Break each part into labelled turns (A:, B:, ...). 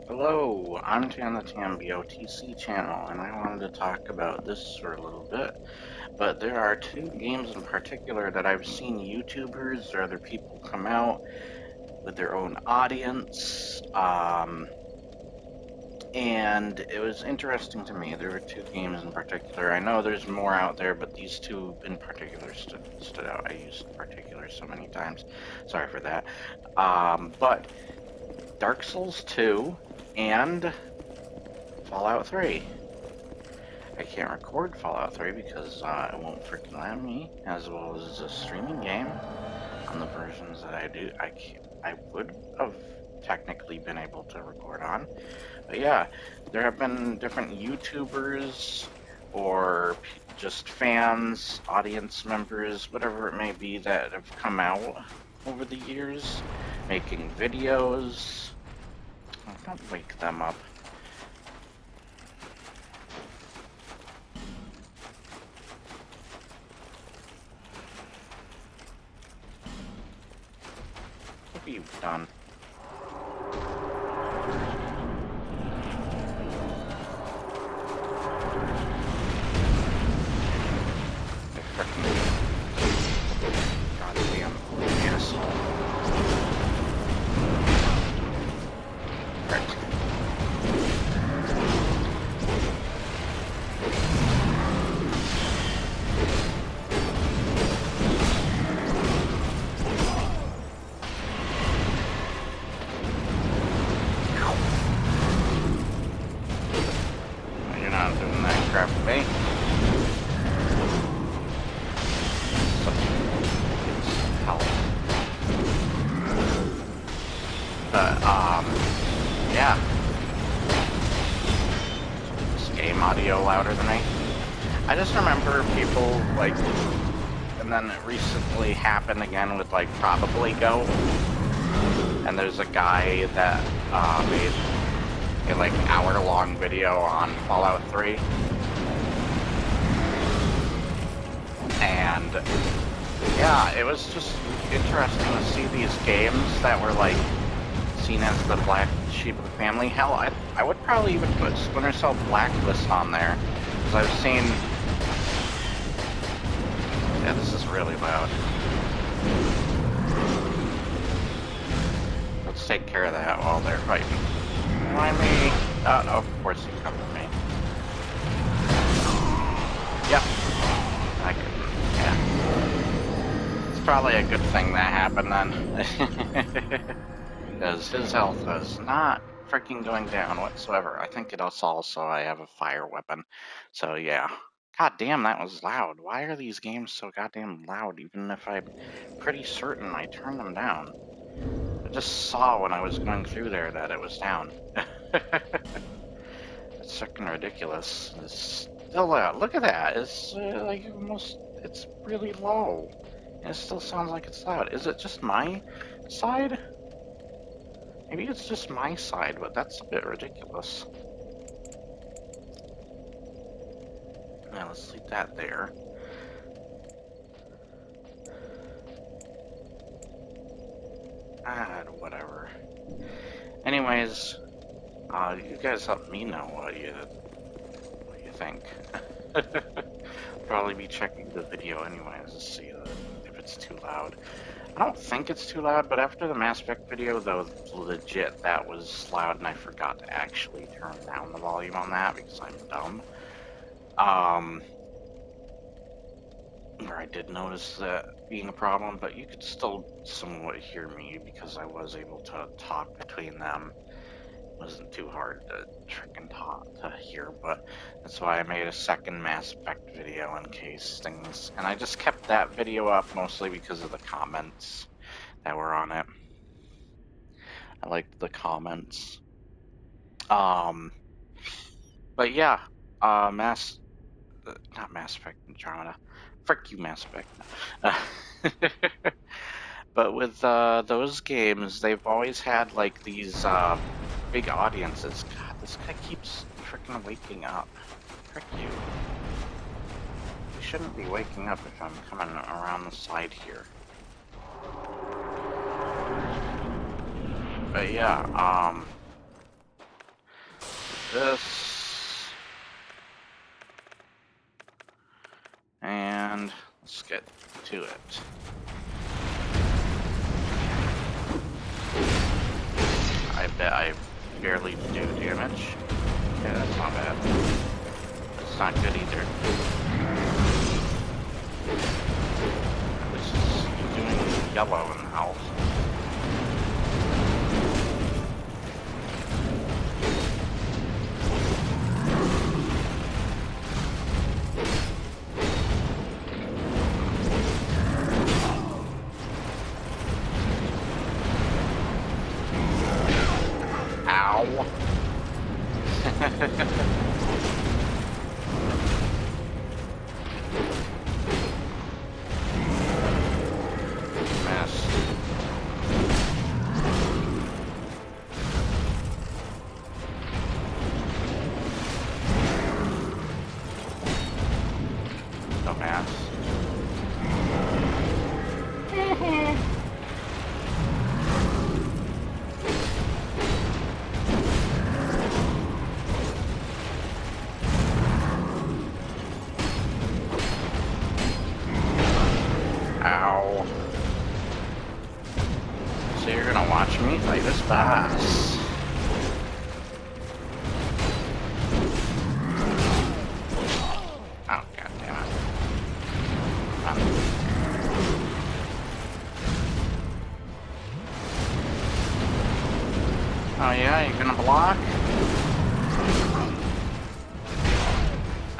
A: Hello, I'm on the TamBoTC channel, and I wanted to talk about this for a little bit. But there are two games in particular that I've seen YouTubers or other people come out with their own audience, and it was interesting to me. There were two games in particular. I know there's more out there, but these two in particular stood out. I used particular so many times. Sorry for that. But Dark Souls 2 and Fallout 3. I can't record Fallout 3 because it won't freaking let me, as well as a streaming game on the versions that I do. I would have technically been able to record on. But yeah, there have been different YouTubers or just fans, audience members, whatever it may be, that have come out over the years making videos. Don't wake them up. What have you done? Goddamn asshole. Right. You're not doing that crap with me. But, yeah. Is this game audio louder than me? I just remember people, like, and then it recently happened again with, like, Probably Go. And there's a guy that, made a, like, hour-long video on Fallout 3. And, yeah, it was just interesting to see these games that were, like, seen as the black sheep of the family. Hell, I would probably even put Splinter Cell Blacklist on there, because I've seen... Yeah, this is really loud. Let's take care of that while they're fighting. Why me? Oh, of course you come to me. Yep. I couldn't, yeah. It's probably a good thing that happened then. Because his health is not freaking going down whatsoever. I think it's also I have a fire weapon. So yeah. God damn, that was loud. Why are these games so goddamn loud, even if I'm pretty certain I turned them down? I just saw when I was going through there that it was down. It's freaking ridiculous. It's still loud. Look at that. It's like almost, it's really low. And it still sounds like it's loud. Is it just my side? Maybe it's just my side, but that's a bit ridiculous. Now let's leave that there. Whatever. Anyways, you guys let me know what you think. Probably be checking the video anyways to see if it's too loud. I don't think it's too loud, but after the Mass Effect video, though, legit, that was loud, and I forgot to actually turn down the volume on that because I'm dumb. Or I did notice that being a problem, but you could still somewhat hear me because I was able to talk between them. It wasn't too hard to freaking talk to hear, but that's why I made a second Mass Effect video in case things, and I just kept that video up mostly because of the comments that were on it. I liked the comments. But yeah, not Mass Effect Andromeda. Frick you, Mass Effect. But with those games, they've always had like these big audiences. God, this guy keeps freaking waking up. Frick you. You shouldn't be waking up if I'm coming around the side here. But yeah, this. And let's get to it. I bet I barely do damage. Yeah, that's not bad. That's not good either. At least it's doing yellow in the house. Ow. Missed. Dumbass. Ow. So you're gonna watch me fight this boss. Oh, god damn it. Oh yeah, you're gonna block?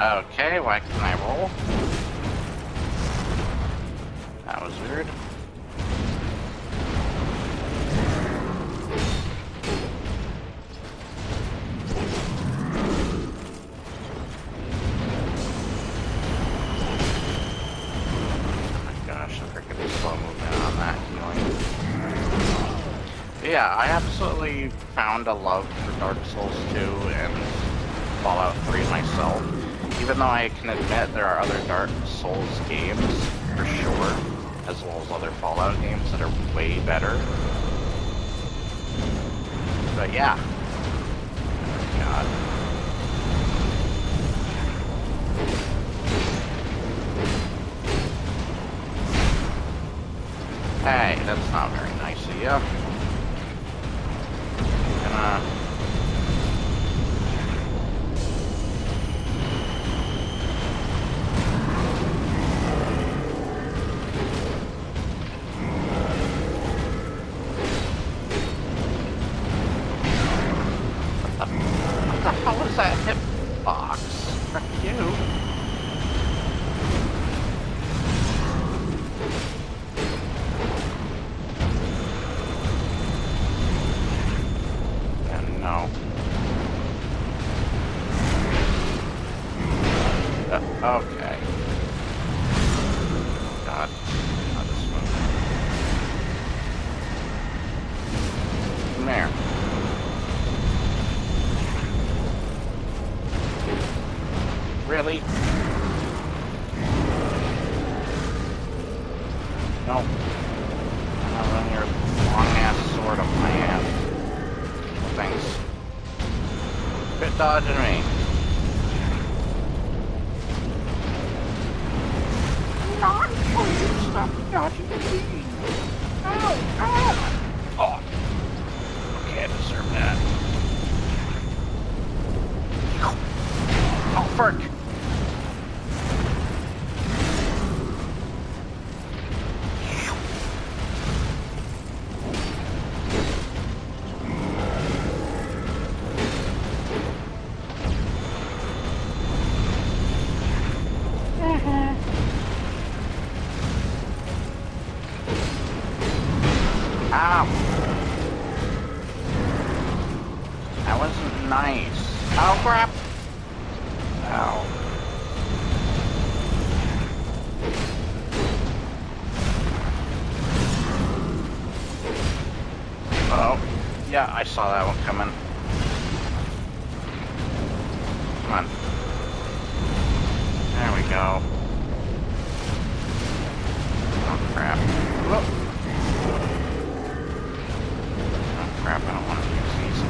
A: Okay, why can I roll? That was weird. Oh my gosh, I freaking slow movement on that healing. But yeah, I absolutely found a love for Dark Souls 2 and Fallout 3 myself. Even though I can admit there are other Dark Souls games, for sure, as well as other Fallout games that are way better. But yeah. Oh god. Hey, that's not very nice of you. Gonna... How was that hitbox? Frick you. And no. Okay. God. Not this one. Come here. Really? No. I'll run your long-ass sword up my ass. Thanks. Quit dodging me. I'm not going to stop dodging me. Ow! Ow! Oh. Okay, I deserve that. Oh, frick! Ow! That wasn't nice. Oh crap! Ow. Oh, yeah, I saw that one coming. Come on. There we go. Oh crap. Whoa. Oh crap, I don't want to use these.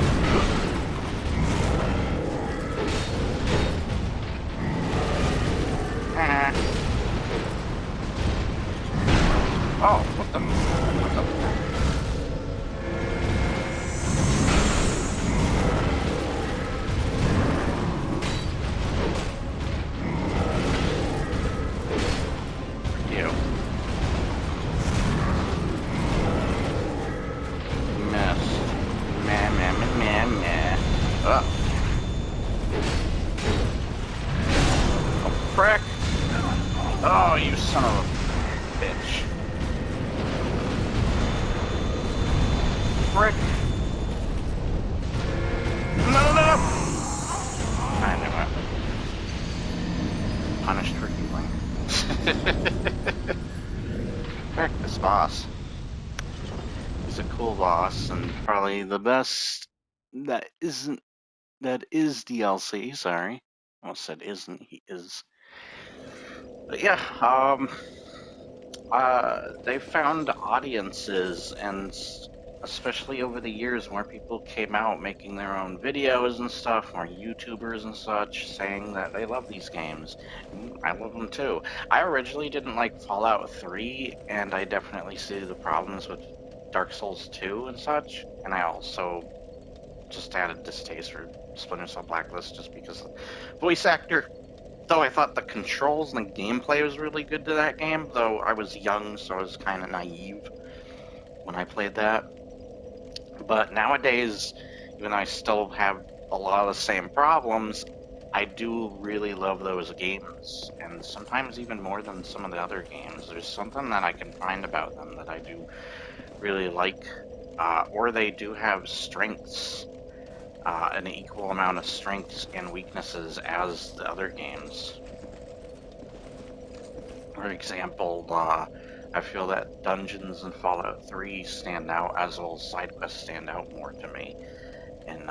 A: Oh, frick! Oh, you son of a bitch. Frick! No, no, no! I knew it. Punished for healing. Frick, this boss. He's a cool boss, and probably the best that is DLC, sorry. I almost said isn't, he is. But yeah, they found audiences, and especially over the years, more people came out making their own videos and stuff, more YouTubers and such, saying that they love these games. I love them too. I originally didn't like Fallout 3, and I definitely see the problems with Dark Souls 2 and such, and I also just had a distaste for Splinter Cell Blacklist just because of voice actor. Though I thought the controls and the gameplay was really good to that game, though I was young, so I was kind of naive when I played that. But nowadays, even though I still have a lot of the same problems, I do really love those games, and sometimes even more than some of the other games. There's something that I can find about them that I do really like, or they do have strengths. An equal amount of strengths and weaknesses as the other games. For example, I feel that dungeons in Fallout 3 stand out, as well as side quests stand out more to me in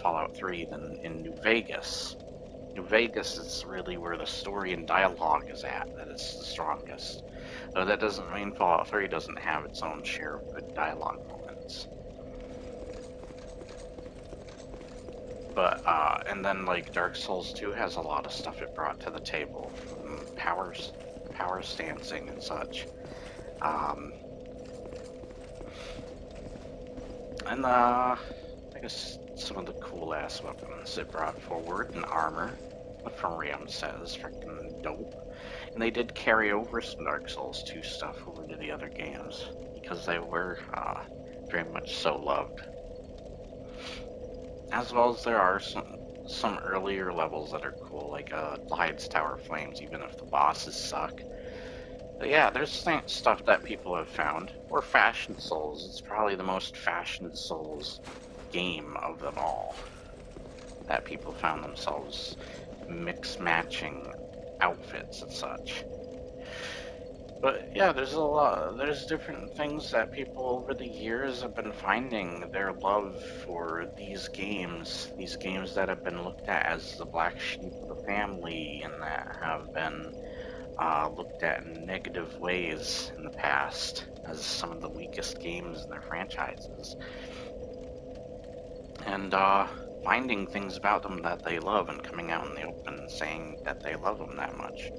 A: Fallout 3 than in New Vegas. New Vegas is really where the story and dialogue is at, that it's the strongest. Though that doesn't mean Fallout 3 doesn't have its own share of good dialogue moments. But, and then, like, Dark Souls 2 has a lot of stuff it brought to the table, from power stancing and such. And, I guess some of the cool-ass weapons it brought forward, and armor, what from Riam says, freaking dope. And they did carry over some Dark Souls 2 stuff over to the other games, because they were, very much so loved. As well as there are some earlier levels that are cool, like Clyde's Tower of Flames, even if the bosses suck. But yeah, there's stuff that people have found. Or Fashion Souls. It's probably the most Fashion Souls game of them all. That people found themselves mix-matching outfits and such. But yeah, there's different things that people over the years have been finding their love for these games that have been looked at as the black sheep of the family, and that have been looked at in negative ways in the past as some of the weakest games in their franchises. And finding things about them that they love and coming out in the open and saying that they love them that much.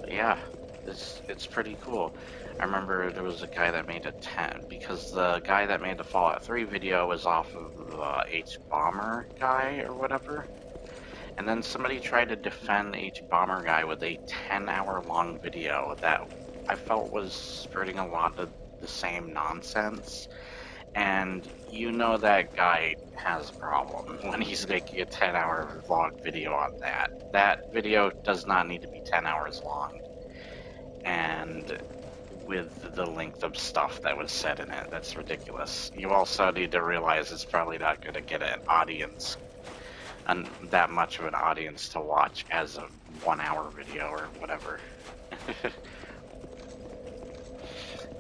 A: Yeah, it's pretty cool. I remember there was a guy that made a 10, because the guy that made the Fallout 3 video was off of the H-Bomber guy or whatever. And then somebody tried to defend the H-Bomber guy with a 10-hour long video that I felt was spreading a lot of the same nonsense. And you know that guy has a problem when he's making a 10-hour vlog video on that. That video does not need to be 10 hours long. And with the length of stuff that was said in it, that's ridiculous. You also need to realize it's probably not going to get an audience, and that much of an audience to watch as a 1-hour video or whatever.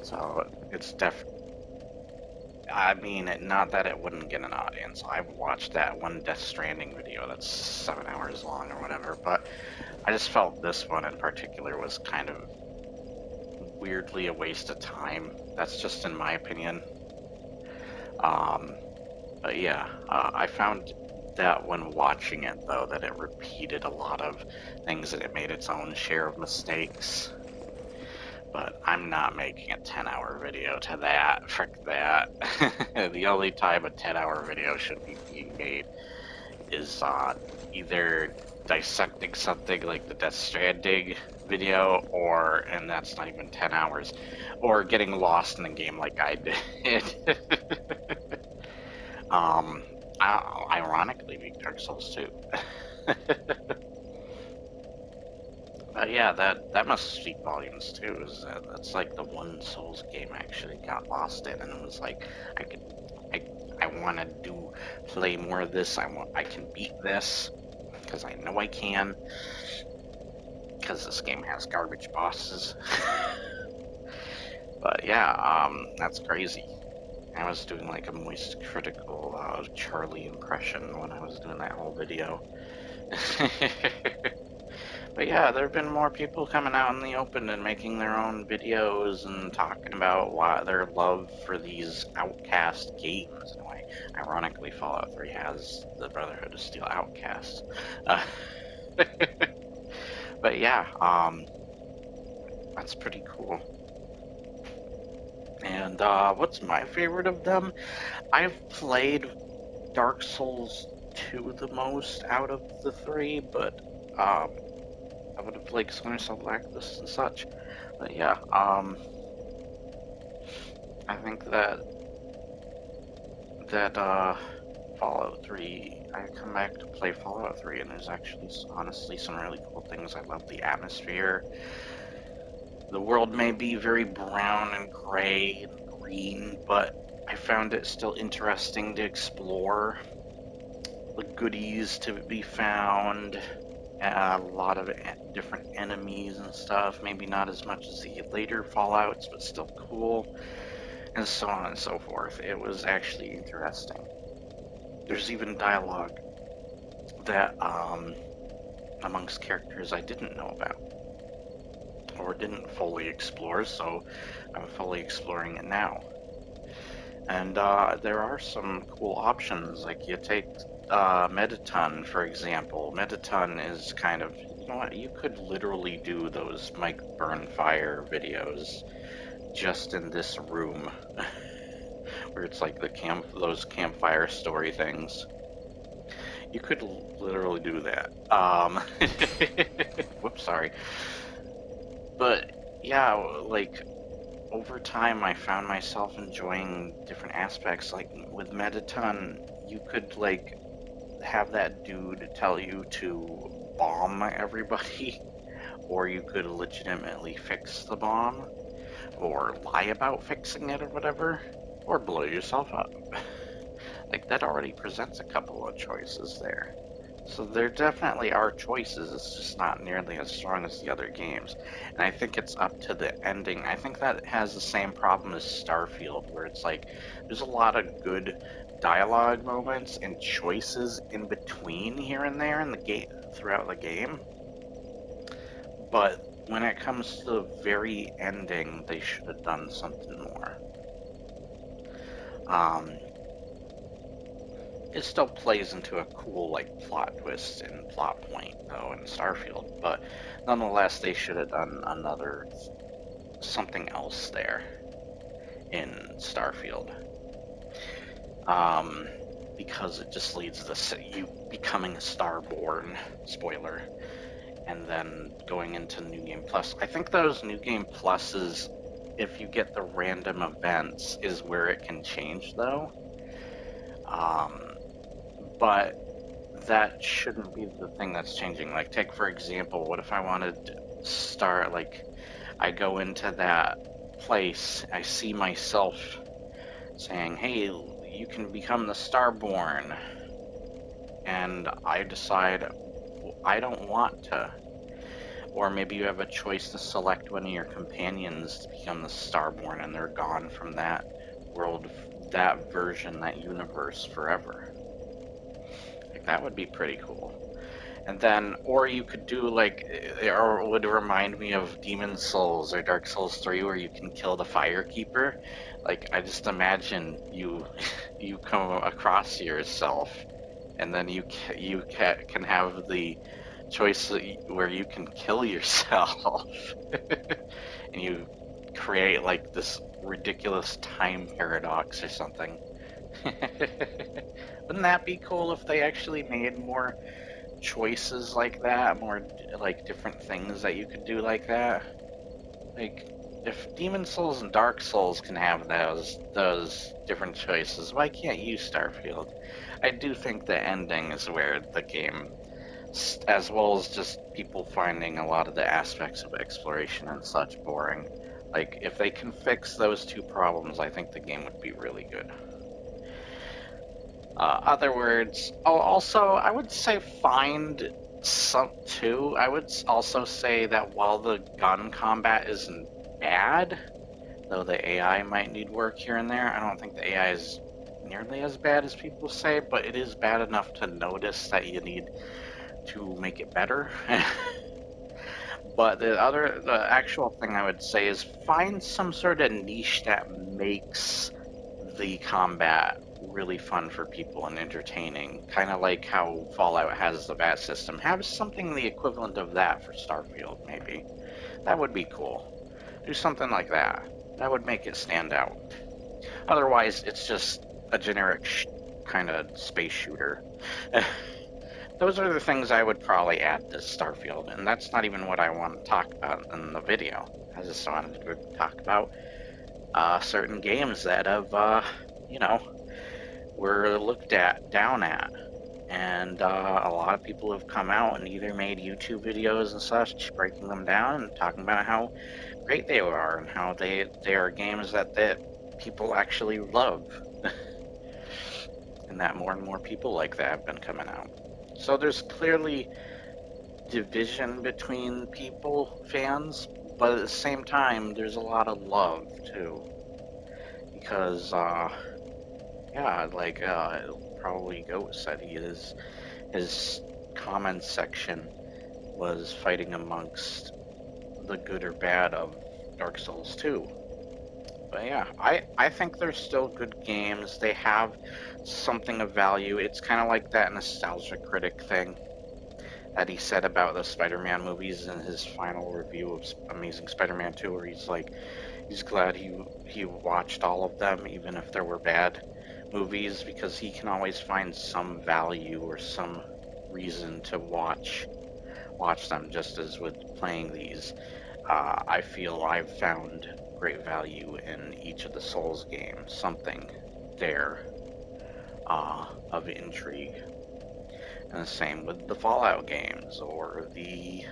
A: So it's definitely, I mean, not that it wouldn't get an audience. I watched that one Death Stranding video that's 7 hours long or whatever, but I just felt this one in particular was kind of weirdly a waste of time. That's just in my opinion. But yeah, I found that when watching it, though, that it repeated a lot of things and it made its own share of mistakes. But I'm not making a 10-hour video to that. Frick that. The only time a 10-hour video should be being made is either dissecting something like the Death Stranding video, and that's not even 10 hours, or getting lost in a game like I did. ironically beat Dark Souls 2. But yeah, that must speak volumes too. That's like the one Souls game I actually got lost in, and it was like I could, I, I want to play more of this. I can beat this because I know I can. Because this game has garbage bosses. But yeah, that's crazy. I was doing like a moist critical Charlie impression when I was doing that whole video. But yeah, there have been more people coming out in the open and making their own videos and talking about their love for these Outcast games. And why, ironically, Fallout 3 has the Brotherhood of Steel Outcasts. But yeah, that's pretty cool. And what's my favorite of them? I've played Dark Souls 2 the most out of the three, but I would have played Splinter Cell Blacklist and such. But yeah, I think that Fallout 3, I come back to play Fallout 3, and there's actually honestly some really cool things. I love the atmosphere. The world may be very brown and gray and green, but I found it still interesting to explore. The goodies to be found, a lot of different enemies and stuff, maybe not as much as the later Fallouts, but still cool, and so on and so forth. It was actually interesting. There's even dialogue that, amongst characters I didn't know about, or didn't fully explore, so I'm fully exploring it now. And there are some cool options, like you take Mettaton, for example. Mettaton is kind of, you know what, you could literally do those Mike Burnfire videos just in this room, where it's like those campfire story things. You could literally do that. Whoops, sorry. But yeah, like over time I found myself enjoying different aspects. Like with Mettaton, you could like have that dude tell you to bomb everybody, or you could legitimately fix the bomb, or lie about fixing it or whatever, or blow yourself up. Like that already presents a couple of choices there. So there definitely are choices, it's just not nearly as strong as the other games. And I think it's up to the ending. I think that has the same problem as Starfield, where it's like, there's a lot of good dialogue moments and choices in between here and there in the game, throughout the game. But when it comes to the very ending, they should have done something more. It still plays into a cool like plot twist and plot point though in Starfield, but nonetheless they should have done something else there in Starfield, because it just leads to you becoming a Starborn, spoiler, and then going into New Game Plus. I think those New Game Pluses, if you get the random events, is where it can change though. But that shouldn't be the thing that's changing. Like, take for example, what if I wanted to start, like, I go into that place, I see myself saying, hey, you can become the Starborn, and I decide I don't want to. Or maybe you have a choice to select one of your companions to become the Starborn, and they're gone from that world, that version, that universe forever. Like, that would be pretty cool. And then, or you could do like, or it would remind me of Demon Souls or Dark Souls 3, where you can kill the Firekeeper. Like, I just imagine you come across yourself, and then you can have the choice where you can kill yourself, and you create like this ridiculous time paradox or something. Wouldn't that be cool if they actually made more choices like that, more like different things that you could do like that? Like, if Demon Souls and Dark Souls can have those different choices, why can't you, Starfield? I do think the ending is where the game, as well as just people finding a lot of the aspects of exploration and such boring. Like, if they can fix those two problems, I think the game would be really good. Other words, also, I would say find some too. I would also say that while the gun combat isn't bad, though the AI might need work here and there, I don't think the AI is nearly as bad as people say, but it is bad enough to notice that you need to make it better. But the actual thing I would say is find some sort of niche that makes the combat really fun for people and entertaining. Kind of like how Fallout has the bat system. Have something the equivalent of that for Starfield, maybe. That would be cool. Do something like that. That would make it stand out. Otherwise, it's just a generic kind of space shooter. Those are the things I would probably add to Starfield, and that's not even what I want to talk about in the video. I just wanted to talk about certain games that have, were looked down at. And a lot of people have come out and either made YouTube videos and such, breaking them down and talking about how great they are and how they are games that people actually love. And that more and more people like that have been coming out. So there's clearly division between fans, but at the same time, there's a lot of love too. Because, probably Goat said his comment section was fighting amongst the good or bad of Dark Souls 2. But yeah, I think they're still good games. They have something of value. It's kind of like that nostalgia critic thing that he said about the Spider-Man movies in his final review of Amazing Spider-Man 2, where he's like, he's glad he watched all of them, even if there were bad movies, because he can always find some value or some reason to watch them, just as with playing these. I feel I've found great value in each of the Souls games, something there of intrigue. And the same with the Fallout games or the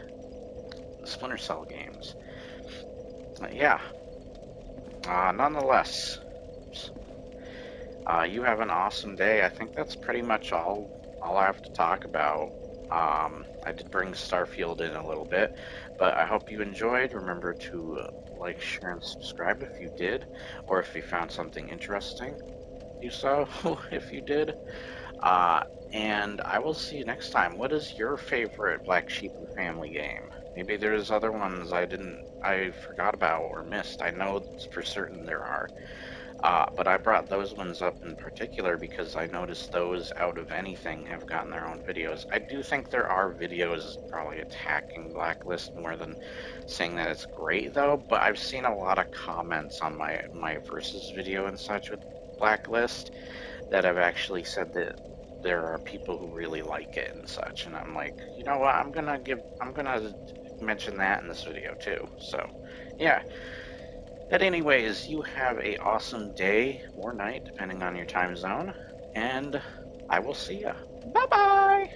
A: Splinter Cell games. Nonetheless, you have an awesome day. I think that's pretty much all I have to talk about. I did bring Starfield in a little bit, but I hope you enjoyed. Remember to like, share, and subscribe if you did, or if you found something interesting, do so if you did. And I will see you next time. What is your favorite Black Sheep of the Family game? Maybe there's other ones I forgot about or missed. I know for certain there are. But I brought those ones up in particular because I noticed those, out of anything, have gotten their own videos. I do think there are videos probably attacking Blacklist more than saying that it's great, though, but I've seen a lot of comments on my Versus video and such with Blacklist that have actually said that there are people who really like it and such, and I'm like, you know what, I'm gonna mention that in this video too. So, yeah. But anyways, you have a awesome day or night, depending on your time zone, and I will see ya. Bye-bye!